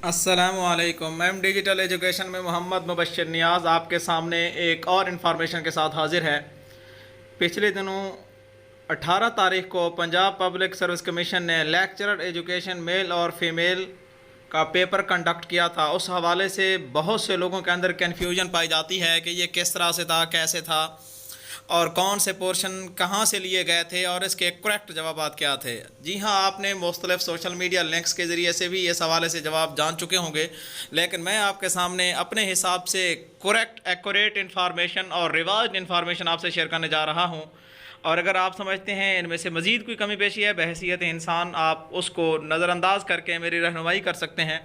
अस्सलामुअलैकुम ma'am. Digital education में मोहम्मद मुबश्शिर नियाज़ आपके सामने एक और इन्फॉर्मेशन के साथ हाजिर है। पिछले दिनों 18 तारीख को पंजाब पब्लिक सर्विस कमीशन ने लेक्चरर एजुकेशन मेल और फीमेल का पेपर कंडक्ट किया था। उस हवाले से बहुत से लोगों के अंदर कन्फ्यूजन पाई जाती है कि ये किस तरह से था, कैसे था और कौन से पोर्शन कहाँ से लिए गए थे और इसके करेक्ट जवाब क्या थे। जी हाँ, आपने मुख्तलिफ सोशल मीडिया लिंक्स के ज़रिए से भी इस हवाले से जवाब जान चुके होंगे, लेकिन मैं आपके सामने अपने हिसाब से करेक्ट एक्यूरेट इन्फॉर्मेशन और रिवाइज्ड इन्फॉर्मेशन आपसे शेयर करने जा रहा हूँ। और अगर आप समझते हैं इनमें से मज़ीद कोई कमी पेशी है, बहैसियत इंसान आप उसको नज़रअंदाज करके मेरी रहनुमाई कर सकते हैं।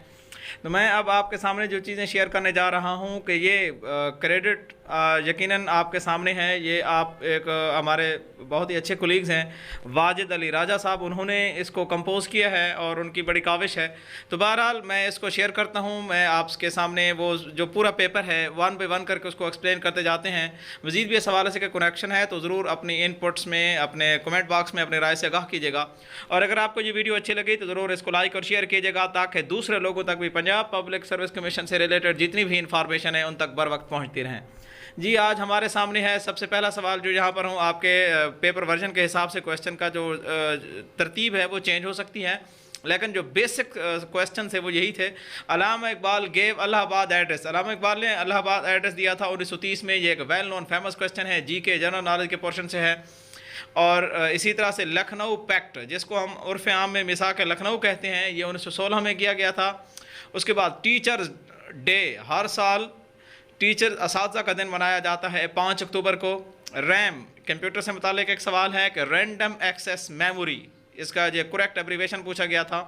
तो मैं अब आपके सामने जो चीज़ें शेयर करने जा रहा हूँ कि ये क्रेडिट यकीनन आपके सामने है। ये आप एक हमारे बहुत ही अच्छे कोलीग्स हैं वाजिद अली राजा साहब, उन्होंने इसको कंपोज़ किया है और उनकी बड़ी काविश है। तो बहरहाल मैं इसको शेयर करता हूँ। मैं आपके सामने वो जो पूरा पेपर है वन बाई वन करके उसको एक्सप्लेन करते जाते हैं। मज़ीद भी इस हवाले से कनेक्शन है तो ज़रूर अपनी इनपुट्स में, अपने कमेंट बॉक्स में अपनी राय से आगाह कीजिएगा। और अगर आपको ये वीडियो अच्छी लगी तो ज़रूर इसको लाइक और शेयर कीजिएगा ताकि दूसरे लोगों तक भी पंजाब पब्लिक सर्विस कमीशन से रिलेटेड जितनी भी इंफॉर्मेशन है उन तक बर वक्त पहुँचती रहें। जी, आज हमारे सामने है सबसे पहला सवाल जो यहाँ पर हूँ। आपके पेपर वर्जन के हिसाब से क्वेश्चन का जो तरतीब है वो चेंज हो सकती है, लेकिन जो बेसिक क्वेश्चन थे वो यही थे। अल्लामा इकबाल गेव इलाहाबाद एड्रेस। अल्लामा इकबाल ने इलाहाबाद एड्रेस दिया था 1930 में। ये एक वेल नोन फेमस क्वेश्चन है, जी के जनरल नॉलेज के पोर्शन से है। और इसी तरह से लखनऊ पैक्ट, जिसको हम उर्फ़ आम में मिसाक लखनऊ कहते हैं, ये 1916 में किया गया था। उसके बाद टीचर्स डे, हर साल टीचर असातिज़ा का दिन मनाया जाता है 5 अक्टूबर को। रैम, कंप्यूटर से मुतालिक एक सवाल है कि रैंडम एक्सेस मेमोरी, इसका जो करेक्ट एब्रीवेशन पूछा गया था।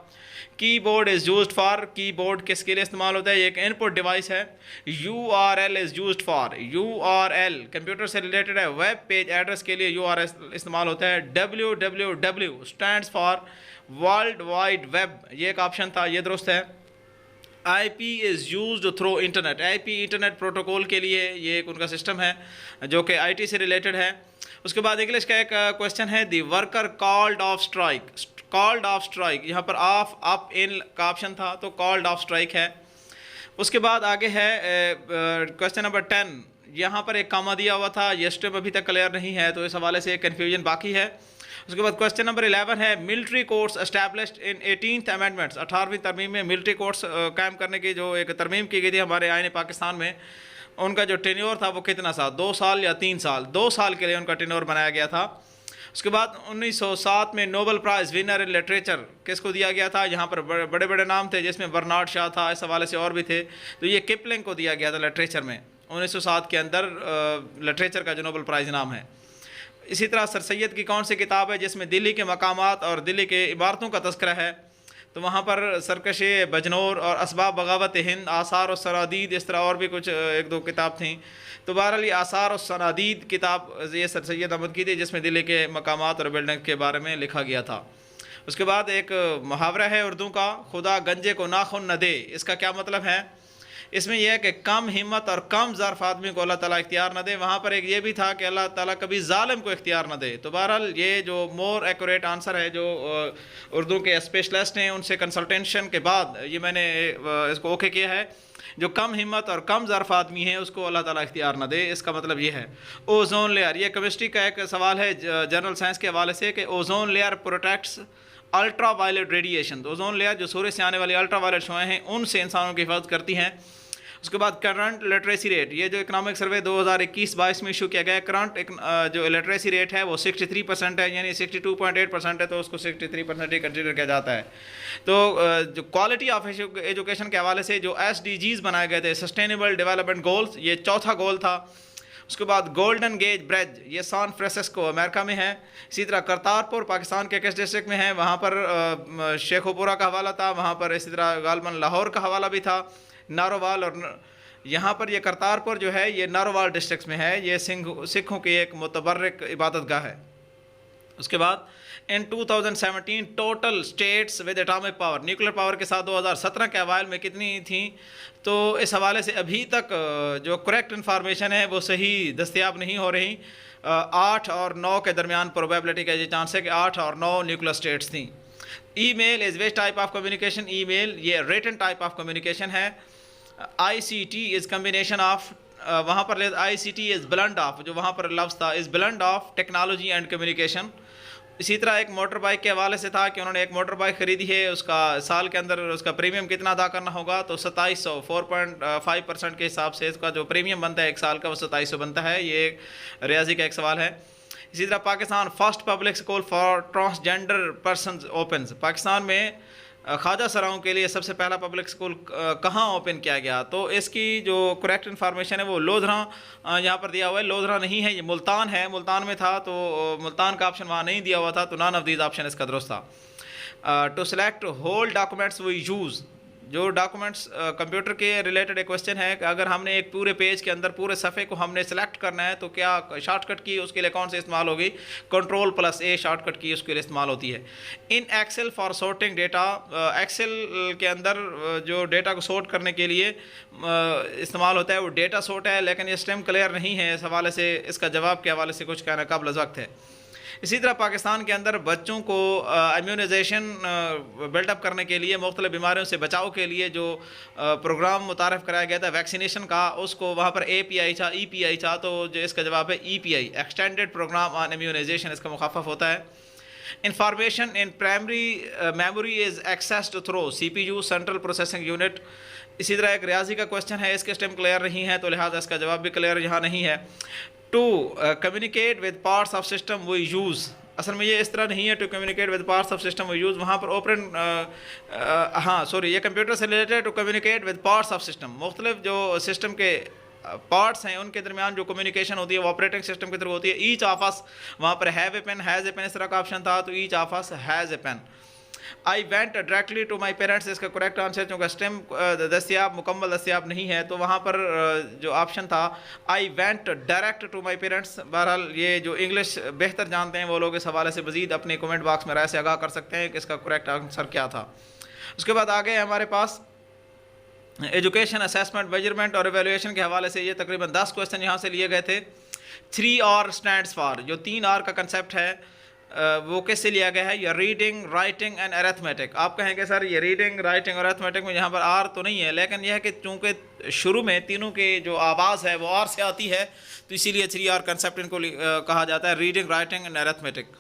Keyboard is used for, keyboard किसके लिए इस्तेमाल होता है? ये एक इनपुट डिवाइस है। URL is used for, URL computer से रिलेटेड है। वेब पेज एड्रेस के लिए URL इस्तेमाल होता है। WWW stands for world wide web, ये एक ऑप्शन था, ये दुरुस्त है। IP is used through internet, IP internet protocol के लिए ये एक उनका सिस्टम है जो कि IT से रिलेटेड है। उसके बाद इंग्लिश का एक क्वेश्चन है, the worker called off strike. Called off strike, यहाँ पर ऑफ अप इन का ऑप्शन था तो कॉल्ड ऑफ स्ट्राइक है। उसके बाद आगे है क्वेश्चन नंबर 10। यहाँ पर एक कामा दिया हुआ था, ये स्टेप अभी तक क्लियर नहीं है तो इस हवाले से कन्फ्यूजन बाकी है। उसके बाद क्वेश्चन नंबर 11 है, military courts established in 18th amendments. 18वीं तरमीम में मिलिट्री कोर्ट्स कायम करने की जो एक तरमीम की गई थी हमारे आईन पाकिस्तान में, उनका जो टेन्योर था वो कितना था? 2 साल या 3 साल? 2 साल के लिए उनका टेन्योर बनाया गया था। उसके बाद 1907 में Nobel prize winner in literature किसको दिया गया था? यहाँ पर बड़े बड़े नाम थे जिसमें बर्नार्ड शाह था, इस हवाले से और भी थे। तो ये किपलिंग को दिया गया था लिटरेचर में 1907 के अंदर, लिटरेचर का जो नोबेल प्राइज़ नाम है। इसी तरह सर सैयद की कौन सी किताब है जिसमें दिल्ली के मकामात और दिल्ली के इमारतों का तस्करा है? तो वहाँ पर सरकश बजनौर और असबाब बगावत हिंद, आसार और सनादीद, इस तरह और भी कुछ एक दो किताब थी। तो बहरहाल ये आसार और सनादीद किताब ये सर सैयद अहमद की थी जिसमें दिल्ली के मकामात और बिल्डिंग के बारे में लिखा गया था। उसके बाद एक मुहावरा है उर्दू का, खुदा गंजे को नाखून न दे। इसका क्या मतलब है? इसमें यह है कि कम हिम्मत और कम ज़र्फ़ आदमी को अल्लाह ताला इख्तियार न दे। वहाँ पर एक ये भी था कि अल्लाह ताला कभी ज़ालिम को इख्तियार न दे। तो बहरहाल ये जो मोर एक्यूरेट आंसर है, जो उर्दू के स्पेशलिस्ट हैं उनसे कंसल्टेशन के बाद ये मैंने इसको ओके किया है। जो कम हिम्मत और कम ज़र्फ़ आदमी है उसको अल्लाह ताला इख्तियार न दे, इसका मतलब ये है। ओजोन लेयर, ये केमिस्ट्री का एक सवाल है जनरल साइंस के हवाले से कि ozone layer protects ultraviolet radiation. Ozone layer जो सूर्य से आने वाली अल्ट्रा वायलेट शुआएँ हैं उनसे इंसानों की हिफाजत करती हैं। उसके बाद करंट लिटरेसी रेट, ये जो इकनॉमिक सर्वे 2021-22 में इशू किया गया है, करंट जो लिटरेसी रेट है वो 63% है, यानी 62.8% है, तो उसको 63% ही कंसिडर किया जाता है। तो जो क्वालिटी ऑफ एजुकेशन के हवाले से जो SDGs बनाए गए थे, सस्टेनेबल डेवलपमेंट गोल्स, ये चौथा गोल था। उसके बाद गोल्डन गेज ब्रिज, ये सैन फ्रांसिस्को अमेरिका में है। इसी तरह करतारपुर पाकिस्तान के किस डिस्ट्रिक्ट में है? वहाँ पर शेखोपुरा का हवाला था, वहाँ पर इसी तरह गालबन लाहौर का हवाला भी था, नारोवाल। और यहाँ पर ये करतारपुर जो है ये नारोवाल डिस्ट्रिक्ट में है। ये सिखों की एक मुतबर्रिक इबादत गाह है। उसके बाद इन 2017 total states with atomic power, nuclear power के साथ 2017 के अवाइल में कितनी थी? तो इस हवाले से अभी तक जो करेक्ट इन्फॉर्मेशन है वो सही दस्तयाब नहीं हो रही। 8 और 9 के दरमियान प्रोबेबिलिटी का ये चांस है कि 8 और 9 न्यूक्लियर स्टेट्स थी। Email is waste type of communication, email ये रिटन टाइप ऑफ कम्युनिकेशन है। ICT इज़ कम्बिनेशन ऑफ, वहाँ पर ICT इज़ ब्लेंड ऑफ, जो वहाँ पर लफ्ज़ था is blend of technology and communication. इसी तरह एक मोटर बाइक के हवाले से था कि उन्होंने एक मोटर बाइक ख़रीदी है, उसका साल के अंदर उसका प्रीमियम कितना अदा करना होगा, तो 2700 4.5% के हिसाब से इसका जो प्रीमियम बनता है एक साल का वो 2700 बनता है। ये रियाजी का एक सवाल है। इसी तरह Pakistan first public school for transgender person open, Pakistan में ख्वाजा सराओं के लिए सबसे पहला पब्लिक स्कूल कहाँ ओपन किया गया, तो इसकी जो करेक्ट इन्फॉर्मेशन है वो लोधरा यहाँ पर दिया हुआ है। लोधरा नहीं है, ये मुल्तान है, मुल्तान में था तो मुल्तान का ऑप्शन वहाँ नहीं दिया हुआ था, तो नॉन ऑफ दीज ऑप्शन इसका दुरुस्त था। To select whole documents we use, जो डॉक्यूमेंट्स कंप्यूटर के रिलेटेड एक क्वेश्चन है कि अगर हमने एक पूरे पेज के अंदर पूरे सफ़े को हमने सेलेक्ट करना है तो क्या शॉर्टकट की उसके लिए कौन से इस्तेमाल होगी, Ctrl+A शॉर्टकट की उसके लिए इस्तेमाल होती है। In excel for sorting data, excel के अंदर जो डेटा को सॉर्ट करने के लिए इस्तेमाल होता है वो डेटा सॉर्ट है, लेकिन ये स्टेम क्लियर नहीं है, इस हवाले से इसका जवाब के हवाले से कुछ कहना काबिल वक्त है। इसी तरह पाकिस्तान के अंदर बच्चों को इम्यूनाइजेशन बिल्डअप करने के लिए, मुख्तलिफ बीमारियों से बचाव के लिए जो प्रोग्राम मुतारफ़ कराया गया था वैक्सीनेशन का, उसको वहाँ पर API था, EPI था, तो जो इसका जवाब है EPI, extended program on immunisation, इसका मुखाफ़फ होता है। Information in primary memory is accessed through CPU central processing unit. इसी तरह एक रियाजी का क्वेश्चन है, इसके स्टेम क्लियर नहीं है तो लिहाजा इसका जवाब भी क्लियर यहाँ नहीं है। To communicate with parts of system we use, असल में ये इस तरह नहीं है to communicate with parts of system we use, वहाँ पर ऑपरेंट हाँ सॉरी ये कंप्यूटर से related to communicate with parts of system, मुख्तलिफ जो सिस्टम के पार्ट्स हैं उनके दरमियान जो कम्युनिकेशन होती है वो ऑपरेटिंग सिस्टम के थ्रू होती है। ईच ऑफ अस, वहाँ पर have a pen, has a pen इस तरह का ऑप्शन था, तो each of us has a pen. I went directly to my parents, इसका करेक्ट आंसर, चूँकि स्टेम दस्तियाब मुकम्मल दस्तियाब नहीं है तो वहाँ पर जो ऑप्शन था I went direct to my parents. बहरहाल ये जो इंग्लिश बेहतर जानते हैं वो लोग इस हवाले से मज़ीद अपने कमेंट बॉक्स में राय से आगाह कर सकते हैं कि इसका करेक्ट आंसर क्या था। उसके बाद आगे हमारे पास एजुकेशन असेसमेंट मेजरमेंट और एवेल्यूएशन के हवाले से ये तकरीबन 10 क्वेश्चन यहाँ से लिए गए थे। 3R स्टैंड्स फॉर, जो 3R का कंसेप्ट है वो कैसे लिया गया है, या रीडिंग राइटिंग एंड अरिथमेटिक। आप कहेंगे सर ये रीडिंग राइटिंग और अरिथमेटिक में यहाँ पर R तो नहीं है, लेकिन यह है कि चूँकि शुरू में तीनों के जो आवाज़ है वो R से आती है तो इसीलिए 3R कंसेप्ट इनको कहा जाता है, रीडिंग राइटिंग एंड अरिथमेटिक।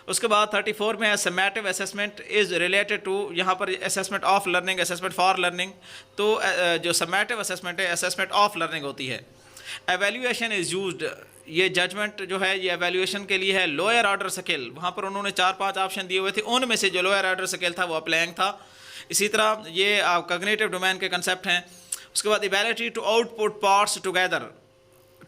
उसके बाद 34 में summative assessment is related to, यहाँ पर assessment of learning, assessment for learning, तो जो समेटिव असेसमेंट है असेसमेंट ऑफ लर्निंग होती है। एवेल्यूएशन इज़ यूज्ड, ये जजमेंट जो है ये एवेल्यूएशन के लिए है। लोअर ऑर्डर स्केल, वहाँ पर उन्होंने 4-5 ऑप्शन दिए हुए थे, उनमें से जो लोअर ऑर्डर स्केल था वो अप्लाइंग था। इसी तरह ये कॉग्निटिव डोमेन के कंसेप्ट हैं। उसके बाद ability to output parts together,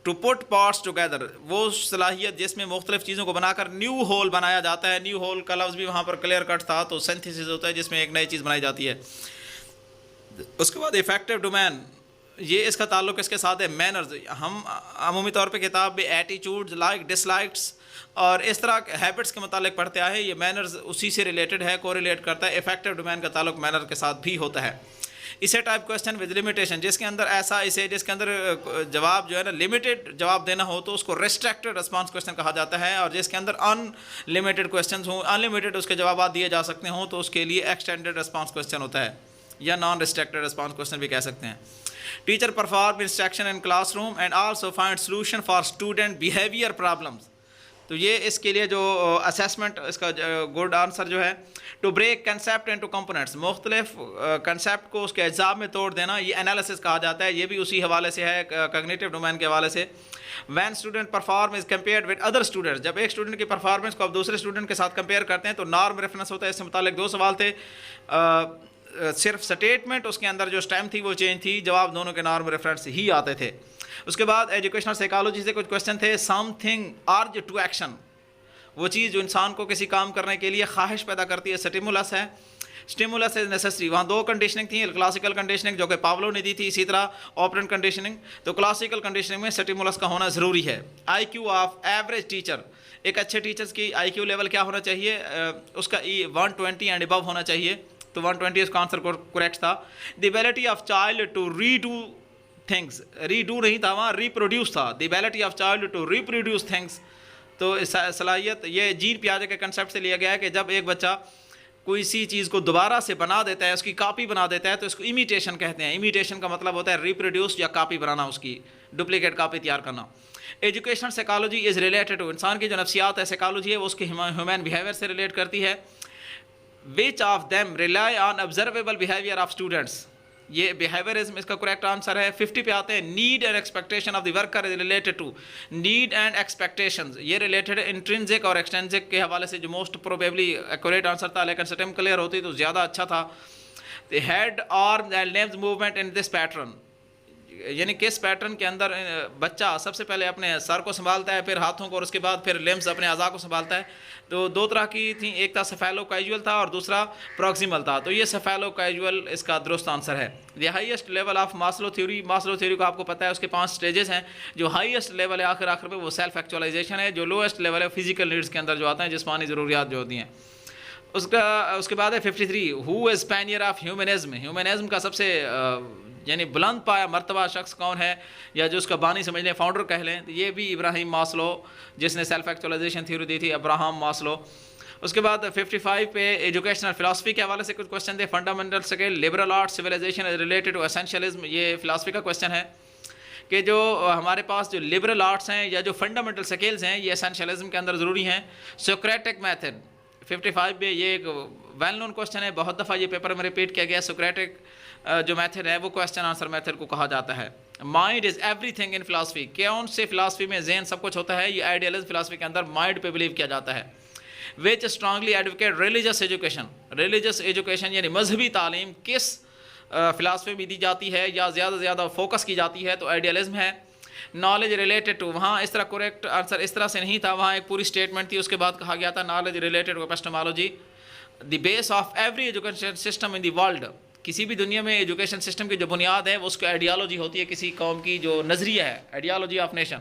to put parts together, वो सलाहियत जिसमें मुख्तलिफ चीज़ों को बनाकर न्यू होल बनाया जाता है। न्यू होल का लफ्ज़ भी वहाँ पर क्लियर कट था, तो सिंथेसिस होता है जिसमें एक नई चीज़ बनाई जाती है। उसके बाद इफेक्टिव डोमेन, ये इसका ताल्लुक़ इसके साथ है मैनर्स। हम अमूमी तौर पे किताब में एटीट्यूड्स, लाइक डिसलाइक्स और इस तरह हैबिट्स के मुतालिक पढ़ते आए, ये मैनर्स उसी से रिलेटेड है, कोरिलेट करता है। इफेक्टिव डोमेन का ताल्लुक़ मैनर के साथ भी होता है। इसे टाइप क्वेश्चन विद लिमिटेशन, जिसके अंदर ऐसा इसे जिसके अंदर जवाब जो है ना लिमिटेड जवाब देना हो तो उसको रिस्ट्रिक्टेड रिस्पांस क्वेश्चन कहा जाता है, और जिसके अंदर अनलिमिटेड क्वेश्चन हो, अनलिमिटेड उसके जवाब दिए जा सकते हों तो उसके लिए एक्सटेंडेड रिस्पांस क्वेश्चन होता है, या नॉन रिस्ट्रिक्टेड रिस्पांस क्वेश्चन भी कह सकते हैं। Teacher perform instruction in classroom and also find solution for student behaviour problems, तो ये इसके लिए जो असेसमेंट, इसका गुड आंसर जो है to break concept into components, मुख्तलिफ कंसेप्ट को उसके अज्जा में तोड़ देना, ये एनालिसिस कहा जाता है। ये भी उसी हवाले से है, कॉग्निटिव डोमेन के हवाले से। When student perform is compared with other students, जब एक स्टूडेंट की परफॉर्मेंस को आप दूसरे स्टूडेंट के साथ कंपेयर करते हैं तो नॉर्म रेफरेंस होता है। इससे मुतालिक 2 सवाल थे, सिर्फ स्टेटमेंट उसके अंदर जो स्टैम्प थी वो चेंज थी, जवाब दोनों के नॉर्म रेफरेंस ही आते थे। उसके बाद एजुकेशनल साइकोलॉजी से कुछ क्वेश्चन थे। समथिंग अर्ज टू एक्शन, वो चीज़ जो इंसान को किसी काम करने के लिए ख्वाहिश पैदा करती है, स्टिमुलस है। स्टिमुलस इज नेसेसरी, वहाँ 2 कंडीशनिंग थी, क्लासिकल कंडीशनिंग जो कि पावलो ने दी थी, इसी तरह ऑपरेंट कंडीशनिंग। तो क्लासिकल कंडीशनिंग में स्टिमुलस का होना ज़रूरी है। IQ ऑफ एवरेज टीचर, एक अच्छे टीचर्स की IQ लेवल क्या होना चाहिए, उसका 120 एंड अबव होना चाहिए, तो 120 इसका आंसर करेक्ट था। The ability of child to redo things, redo नहीं था वहाँ, रिप्रोड्यूस था। The ability of child to reproduce things, तो सलाहियत ये जीन पियाजे के कंसेप्ट से लिया गया है कि जब एक बच्चा कोई सी चीज़ को दोबारा से बना देता है, उसकी कॉपी बना देता है, तो इसको इमिटेशन कहते हैं। इमिटेशन का मतलब होता है रिप्रोड्यूस या कॉपी बनाना, उसकी डुप्लीकेट कॉपी तैयार करना। Educational psychology is related to, इंसान की जो नफ्सियात है साइकोलॉजी है वो उसके ह्यूमन बिहेवियर से रिलेट करती है। Which of them rely on observable behaviour of students, ये बिहेवियरिज्म इसका करेक्ट आंसर है। 50 पे आते हैं, need and expectation of the worker is related to, need and expectations ये रिलेटेड इंट्रिंसिक और एक्सटेंसिक के हवाले से जो मोस्ट प्रोबेबली एक्यूरेट आंसर था, लेकिन सिस्टम क्लियर होती तो ज़्यादा अच्छा था। The head arm and limbs movement in this pattern, यानी किस पैटर्न के अंदर बच्चा सबसे पहले अपने सर को संभालता है, फिर हाथों को, और उसके बाद फिर लिम्स अपने अज़ा को संभालता है। तो दो तरह की थी, एक था सेफेलो कैजुअल था और दूसरा प्रॉक्सिमल था। तो ये सेफेलो कैजुअल इसका दुरुस्त आंसर है। The highest level of Maslow theory, Maslow theory को आपको पता है उसके 5 स्टेजेस हैं। जो हाईएस्ट लेवल है आखिर में वो सेल्फ एक्चुअलाइजेशन है। जो लोएस्ट लेवल है फिजिकल नीड्स के अंदर जो आता है, जिस्मानी ज़रूरियात जो होती हैं। उसके बाद है 53, who is Pioneer of humanism, humanism का सबसे यानी बुलंद पाया मर्तबा शख्स कौन है, या जो उसका बानी समझ लें, फाउंडर कह लें, तो ये भी इब्राहिम मास्लो, जिसने सेल्फ एक्चुअलाइजेशन थ्योरी दी थी, अब्राहम मास्लो। उसके बाद 55 पे एजुकेशनल फिलासफी के हवाले से कुछ क्वेश्चन थे। Fundamental scale, liberal art, civilisation related to essentialism, ये फिलासफी का क्वेश्चन है कि जो हमारे पास जो लिबरल आर्ट्स हैं या जो फंडामेंटल स्केल्स हैं ये एसेंशियलिज्म के अंदर ज़रूरी हैं। सोक्रेटिक मेथड 55 में ये एक वेल नोन क्वेश्चन है, बहुत दफ़ा ये पेपर में रिपीट किया गया। सोक्रेटिक जो मेथड है वो क्वेश्चन आंसर मेथड को कहा जाता है। Mind is everything in philosophy, कौन से फिलासफी में जहन सब कुछ होता है, ये आइडियलिज्म फिलासफी के अंदर माइंड पे बिलीव किया जाता है। Which strongly advocate religious education, religious education यानी मजहबी तालीम किस फिलासफी में दी जाती है या ज़्यादा से ज़्यादा फोकस की जाती है, तो आइडियलिज्म है। नॉलेज रिलेटेड टू, वहाँ इस तरह करेक्ट आंसर इस तरह से नहीं था, वहाँ एक पूरी स्टेटमेंट थी, उसके बाद कहा गया था knowledge related to epistemology, the base of every education system in the world, किसी भी दुनिया में एजुकेशन सिस्टम की जो बुनियाद है वो उसकी आइडियालॉजी होती है, किसी कौम की जो नज़रिया है, आइडियालॉजी ऑफ नेशन।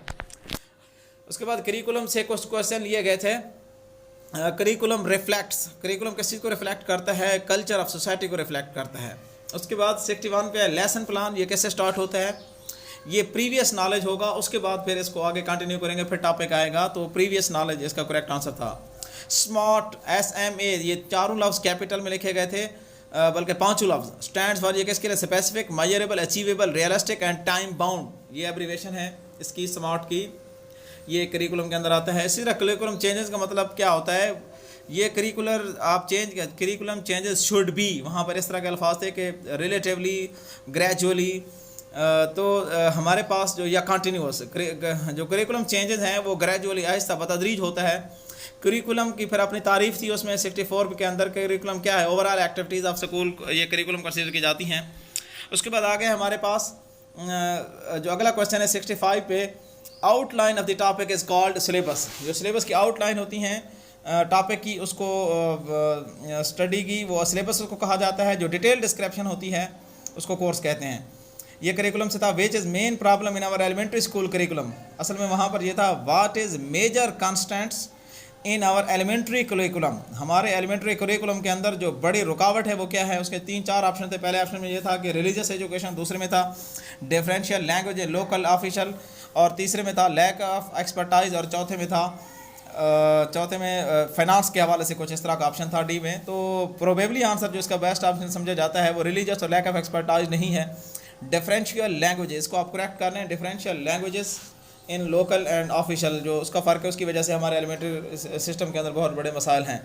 उसके बाद करिकुलम से कुछ क्वेश्चन लिए गए थे। करिकुलम रिफ्लेक्ट्स, करिकुलम किस चीज़ को रिफ्लेक्ट करता है, कल्चर ऑफ सोसाइटी को रिफ्लेक्ट करता है। उसके बाद 61 पे लेसन प्लान, ये कैसे स्टार्ट होता है, ये प्रीवियस नॉलेज होगा, उसके बाद फिर इसको आगे कंटिन्यू करेंगे, फिर टॉपिक आएगा, तो प्रीवियस नॉलेज इसका करेक्ट आंसर था। स्मार्ट, SMA, ये चारों लफ्ज़ कैपिटल में लिखे गए थे, बल्कि 5 लफ्ज़। स्टैंड्स फॉर, ये किसके लिए, specific, measurable, achievable, realistic and time bound, ये एब्रीवेशन है इसकी स्मार्ट की, ये करिकुलम के अंदर आता है। इसी तरह करिकुलम चेंजेस का मतलब क्या होता है, ये करिकुलम चेंजेस शुड बी, वहाँ पर इस तरह के अल्फाज थे कि रिलेटिवली, ग्रेजुअली, तो हमारे पास जो या कंटिन्यूस, जो करिकुलम चेंजेस हैं वो ग्रेजुअली आहिस्ता बतदरीज होता है। करिकुलम की फिर अपनी तारीफ थी उसमें 64 के अंदर, करिकुलम क्या है, ओवरऑल एक्टिविटीज़ ऑफ स्कूल, ये करिकुलम कंसीडर की जाती हैं। उसके बाद आगे हमारे पास जो अगला क्वेश्चन है 65 पे, outline of the topic is called syllabus, जो सिलेबस की आउटलाइन होती हैं टॉपिक की, उसको स्टडी की, वो सिलेबस उसको कहा जाता है। जो डिटेल डिस्क्रिप्शन होती है उसको कोर्स कहते हैं। ये करिकुलम से था which is main problem in our elementary school curriculum, असल में वहाँ पर ये था what is major constants in our elementary curriculum, हमारे एलिमेंट्री करिकुलम के अंदर जो बड़ी रुकावट है वो क्या है। उसके 3-4 ऑप्शन थे। पहले ऑप्शन में ये था कि रिलीजियस एजुकेशन, दूसरे में था डिफरेंशियल लैंग्वेज लोकल ऑफिशियल, और तीसरे में था लैक ऑफ एक्सपर्टाइज, और चौथे में फाइनेंस के हवाले से कुछ इस तरह का ऑप्शन था डी में। तो प्रोबेबली आंसर जो इसका बेस्ट ऑप्शन समझा जाता है वो रिलीजियस और लैक ऑफ एक्सपर्टाइज नहीं है, डिफरेंशियल लैंग्वेजेस, इसको आप करेक्ट कर लें। Differential languages in local and official, जो उसका फ़र्क है उसकी वजह से हमारे एलिमेंट्री सिस्टम के अंदर बहुत बड़े मसाइल हैं।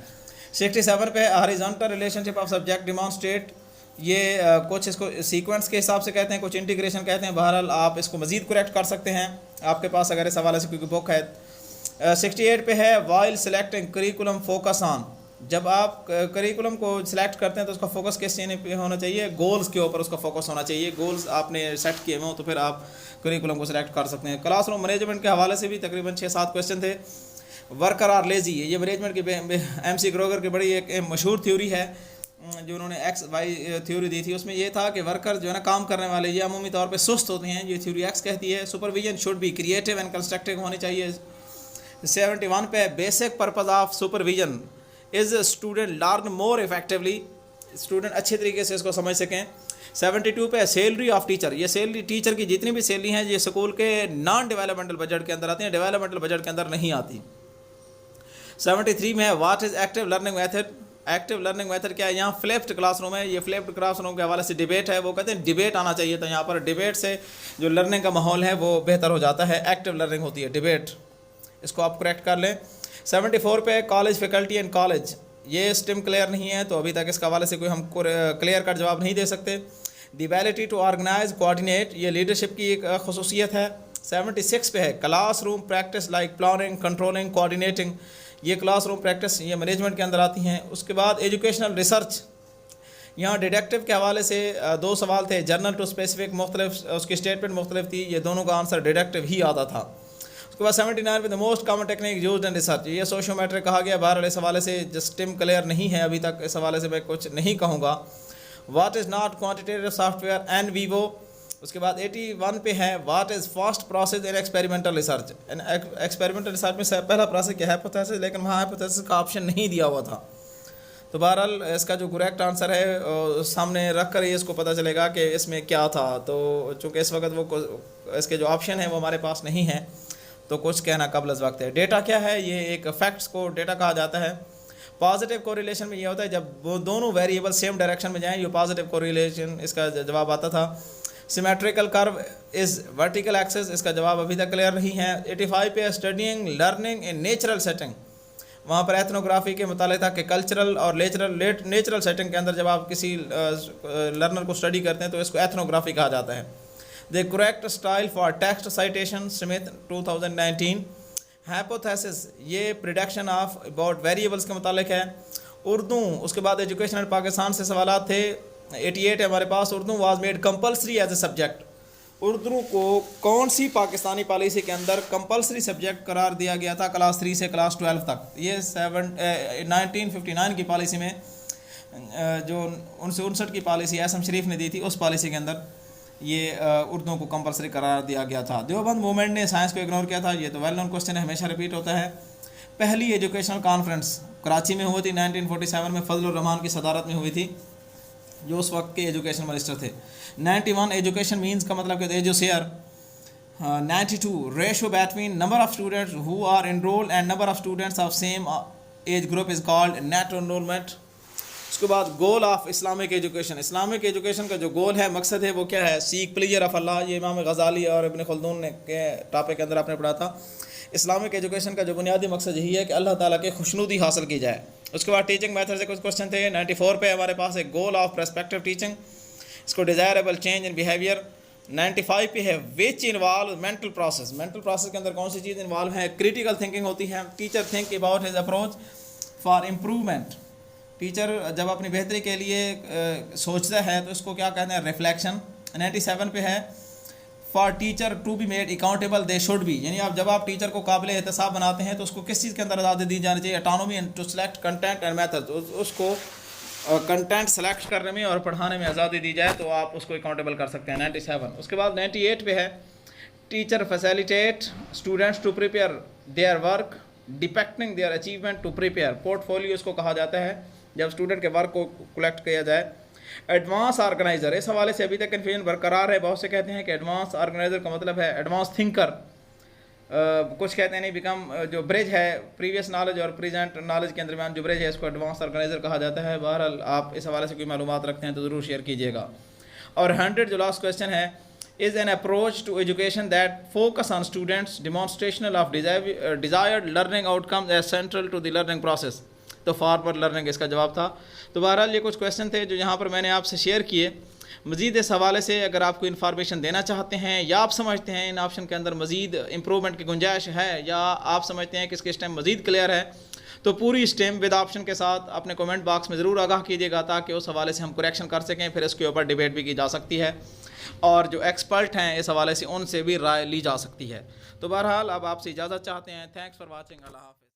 67 पे horizontal relationship of subject demonstrate, ये कुछ इसको सीक्वेंस के हिसाब से कहते हैं, कुछ इंटीग्रेशन कहते हैं। बहरहाल आप इसको मज़ीद करेक्ट कर सकते हैं आपके पास अगर इस हवाले से कोई बुक है। 68 पे है while selecting curriculum focus on, जब आप करिकुलम को सिलेक्ट करते हैं तो उसका फोकस किस चीज़ पे होना चाहिए, गोल्स के ऊपर उसका फोकस होना चाहिए। गोल्स आपने सेट किए हुए हो तो फिर आप करिकुलम को सिलेक्ट कर सकते हैं। क्लासरूम मैनेजमेंट के हवाले से भी तकरीबन 6-7 क्वेश्चन थे। वर्कर आर लेजी, ये मैनेजमेंट की MC ग्रोगर की बड़ी एक मशहूर थ्योरी है जो उन्होंने XY थ्योरी दी थी। उसमें ये था कि वर्कर जो है ना, काम करने वाले, ये अमूमी तौर पे सुस्त होते हैं, ये थ्योरी X कहती है। Supervision should be creative and constructive होनी चाहिए। 71 पे basic purpose of supervision is student learn more effectively, student अच्छे तरीके से इसको समझ सकें। 72 पे सैलरी ऑफ टीचर, ये सैलरी टीचर की जितनी भी सैलरी हैं ये स्कूल के नॉन डेवलपमेंटल बजट के अंदर आती हैं, डेवलपमेंटल बजट के अंदर नहीं आती। 73 में है what is active learning method, active learning method क्या है, यहाँ फ्लिप्ड क्लासरूम है, ये फ्लिप्ड क्लासरूम के हवाले से डिबेट है, वो कहते हैं डिबेट आना चाहिए, तो यहाँ पर डिबेट से जो लर्निंग का माहौल है वो बेहतर हो जाता है, एक्टिव लर्निंग होती है डिबेट, इसको आप करेक्ट कर लें। 74 पे कॉलेज फैकल्टी एंड कॉलेज, ये स्टिम क्लियर नहीं है, तो अभी तक इसके हवाले से कोई हम क्लियर कट जवाब नहीं दे सकते। The ability to organise coordinate, ये लीडरशिप की एक खसूसियत है। 76 पे है classroom practice like planning controlling coordinating, ये क्लासरूम प्रैक्टिस ये मैनेजमेंट के अंदर आती हैं। उसके बाद एजुकेशनल रिसर्च, यहाँ डिडक्टिव के हवाले से 2 सवाल थे, जर्नल टू स्पेसिफिक मुख्तलिफ, उसकी स्टेटमेंट मुख्तलिफ थी, ये दोनों का आंसर डिडक्टिव ही आता था। उसके बाद 79 पे the most common technique used in research, ये सोशियोमेट्रिक कहा गया। बहरहाल इस हवाले से जस्टिम क्लियर नहीं है अभी तक, इस हवाले से मैं कुछ नहीं कहूँगा। What is not quantitative software NVivo. उसके बाद 81 पे है what is first process in experimental research. Experimental research में पहला प्रोसेस क्या है, हाइपोथेसिस, लेकिन वहाँ हाइपोथेसिस का ऑप्शन नहीं दिया हुआ था। तो बहरहाल इसका जो करेक्ट आंसर है सामने रख कर ही इसको पता चलेगा कि इसमें क्या था। तो चूँकि इस वक्त वो इसके जो ऑप्शन है वो हमारे पास नहीं है, तो कुछ कहना कबल अज़ वक्त है। डेटा क्या है, ये एक फैक्ट्स को डेटा कहा जाता है। पॉजिटिव कोरिलेशन में ये होता है जब वो दोनों वेरिएबल सेम डायरेक्शन में जाएं, ये पॉजिटिव कोरिलेशन, इसका जवाब आता था। Symmetrical curve is vertical axis, इसका जवाब अभी तक क्लियर नहीं है। 85 पे studying learning in natural setting, वहाँ पर एथनोग्राफी के मुतालिक था कि कल्चरल और नेचुरल सेटिंग के अंदर जब आप किसी लर्नर को स्टडी करते हैं तो इसको एथनोग्राफी कहा जाता है। The correct style for text citation, Smith 2019। Hypothesis, ये प्रिडिक्शन ऑफ अबाउट वेरिएबल्स के मुतालिक है। उर्दू, उसके बाद एजुकेशन पाकिस्तान से सवाल थे, 88 है हमारे पास। Urdu was made compulsory as a subject, Urdu को कौन सी पाकिस्तानी पॉलिसी के अंदर कंपलसरी सब्जेक्ट करार दिया गया था क्लास 3 से क्लास 12 तक। ये 1959 की पॉलिसी में जो 1959 की पॉलिसी एहसन शरीफ ने दी थी, उस पॉलिसी के अंदर ये उर्दू को कंपलसरी करार दिया गया था। देवबंद मूवमेंट ने साइंस को इग्नोर किया था, ये तो वेल नोन क्वेश्चन है, हमेशा रिपीट होता है। पहली एजुकेशनल कॉन्फ्रेंस कराची में हुई थी 1947 में, फजलुर रहमान की सदारत में हुई थी, जो उस वक्त के एजुकेशन मिनिस्टर थे। 91 एजुकेशन मीन्स का मतलब कहते हैं जो share. 92 ratio between number of students who are enrolled and number of students of same age group is called net enrolment. उसके बाद goal of Islamic education, Islamic education का जो गोल है, मकसद है, वो क्या है, सीक प्लीजर ऑफ अल्लाह। ये इमाम गज़ाली और इब्न खल्दून ने के टॉपिक के अंदर आपने पढ़ा था। इस्लामिक एजुकेशन का जो बुनियादी मकसद यही है कि अल्लाह ताला की खुशनुदी हासिल की जाए। उसके बाद टीचिंग मेथड से कुछ क्वेश्चन थे। 94 पे हमारे पास एक गोल ऑफ पर्सपेक्टिव टीचिंग, इसको डिज़ायरेबल चेंज इन बिहेवियर। 95 पे है which involve mental process, mental process के अंदर कौन सी चीज़ इन्वॉल्व है, क्रिटिकल थिंकिंग होती है। Teacher think about his approach for improvement, teacher जब अपनी बेहतरी के लिए सोचता है तो इसको क्या कहते हैं, रिफ्लेक्शन। 97 पे है for teacher to be made accountable they should be, यानी आप जब आप टीचर को काबिल एहतसाब बनाते हैं तो उसको किस चीज़ के अंदर आज़ादी दी जानी चाहिए, autonomy and to select content and method, उसको कंटेंट सेलेक्ट करने में और पढ़ाने में आज़ादी दी जाए तो आप उसको अकाउंटेबल कर सकते हैं। 97। उसके बाद 98 पे है teacher facilitate students to prepare their work depicting their achievement to prepare, portfolio इसको कहा जाता है जब स्टूडेंट के वर्क को कलेक्ट किया जाए। एडवांस ऑर्गेनाइज़र, इस हवाले से अभी तक कन्फ्यूजन बरकरार है। बहुत से कहते हैं कि एडवांस ऑर्गेनाइज़र का मतलब है एडवांस थिंकर, कुछ कहते हैं नहीं, बिकम जो ब्रिज है प्रीवियस नॉलेज और प्रेजेंट नॉलेज के दरमियान जो ब्रिज है इसको एडवांस ऑर्गेनाइज़र कहा जाता है। बहरहाल आप इस हवाले से कोई मालूमात रखते हैं तो ज़रूर शेयर कीजिएगा। और 100 जो लास्ट क्वेश्चन है, is an approach to education that focus on students demonstrational of desired learning outcome as central to the learning process, तो फॉरवर्ड लर्निंग इसका जवाब था। तो बहरहाल ये कुछ क्वेश्चन थे जो यहाँ पर मैंने आपसे शेयर किए। मज़ीद इस हवाले से अगर आपको इन्फॉर्मेशन देना चाहते हैं या आप समझते हैं इन ऑप्शन के अंदर मज़ीद इंप्रूवमेंट की गुंजाइश है या आप समझते हैं कि इसके स्टेम मज़ीद क्लियर है, तो पूरी स्टेम विद ऑप्शन के साथ अपने कमेंट बॉक्स में ज़रूर आगाह कीजिएगा ताकि उस हवाले से हम करेक्शन कर सकें, फिर इसके ऊपर डिबेट भी की जा सकती है और जो एक्सपर्ट हैं इस हवाले से उनसे भी राय ली जा सकती है। तो बहरहाल अब आपसे इजाज़त चाहते हैं। Thanks for watching. अल्लाह हाफ़िज़।